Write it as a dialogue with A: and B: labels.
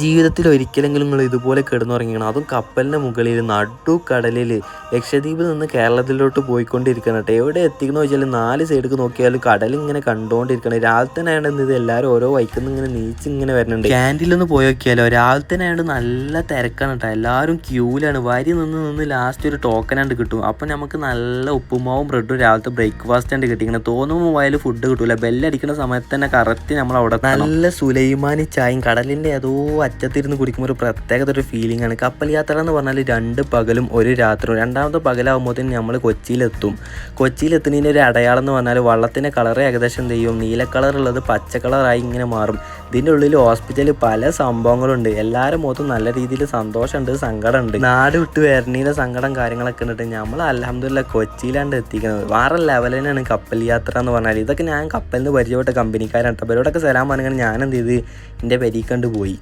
A: ജീവിതത്തിൽ ഒരിക്കലെങ്കിലും നിങ്ങൾ ഇതുപോലെ കിടന്നുറങ്ങിക്കണം. അതും കപ്പലിൻ്റെ മുകളിൽ നടുക്കടലിൽ ലക്ഷദ്വീപിൽ നിന്ന് കേരളത്തിലോട്ട് പോയിക്കൊണ്ടിരിക്കണം കേട്ടോ. എവിടെ എത്തിക്കണമെന്ന് വെച്ചാൽ 4 സൈഡിലേക്ക് നോക്കിയാലും കടലിങ്ങനെ കണ്ടുകൊണ്ടിരിക്കണം. രാവിലെ തന്നെ ആയതുകൊണ്ട് ഇത് എല്ലാവരും ഓരോ വൈക്കുന്ന ഇങ്ങനെ നീച്ചിങ്ങനെ വരുന്നുണ്ട്. ക്യാൻറ്റീനിലൊന്ന് പോയി നോക്കിയാലോ, രാവിലെ തന്നെ ആയതുകൊണ്ട് നല്ല തിരക്കാണ് കേട്ടോ. എല്ലാവരും ക്യൂലാണ്. വരി നിന്ന് ലാസ്റ്റ് ഒരു ടോക്കൺ ആണ്ട് കിട്ടും. അപ്പം നമുക്ക് നല്ല ഉപ്പുമാവും ബ്രെഡും രാവിലത്തെ ബ്രേക്ക്ഫാസ്റ്റ് ആണ്ട് കിട്ടിക്കണം. തോന്നുമ്പോൾ പോയാലും ഫുഡ് കിട്ടൂല. ബെല്ലടിക്കുന്ന സമയത്ത് തന്നെ കറക്റ്റ് നമ്മൾ അവിടെ നല്ല സുലൈമാനി ചായയും കടലിൻ്റെ ഏതോ അറ്റത്തിരുന്ന് കുടിക്കുമ്പോൾ ഒരു പ്രത്യേകത ഫീലിംഗ് ആണ്. കപ്പൽ യാത്ര എന്ന് പറഞ്ഞാൽ 2 പകലും 1 രാത്രിയും. രണ്ടാമത്തെ പകലാകുമ്പോഴത്തേനും നമ്മൾ കൊച്ചിയിലെത്തും. കൊച്ചിയിലെത്തുന്നതിൻ്റെ ഒരു അടയാളം എന്ന് പറഞ്ഞാൽ വള്ളത്തിൻ്റെ കളർ ഏകദേശം എന്ത് ചെയ്യും, നീല കളറുള്ളത് പച്ച കളറായി ഇങ്ങനെ മാറും. ഇതിൻ്റെ ഉള്ളിൽ ഹോസ്പിറ്റലിൽ പല സംഭവങ്ങളുണ്ട്. എല്ലാവരും മൊത്തം നല്ല രീതിയിൽ സന്തോഷമുണ്ട്, സങ്കടമുണ്ട്. നാട് വിട്ട് വരണീൻ്റെ സങ്കടം കാര്യങ്ങളൊക്കെ ഉണ്ട്. നമ്മൾ അൽഹംദുലില്ലാഹ് കൊച്ചിയിലാണ്ട് എത്തിക്കുന്നത്. വേറെ ലെവൽ തന്നെയാണ് കപ്പൽ യാത്ര എന്ന് പറഞ്ഞാൽ. ഇതൊക്കെ ഞാൻ കപ്പലിന് പരിചയപ്പെട്ട കമ്പനിക്കാരാണ്. അവരോടൊക്കെ സലാം പറഞ്ഞാൽ ഞാൻ എന്ത് ചെയ്ത് എൻ്റെ പെരീക്കണ്ട് പോയി.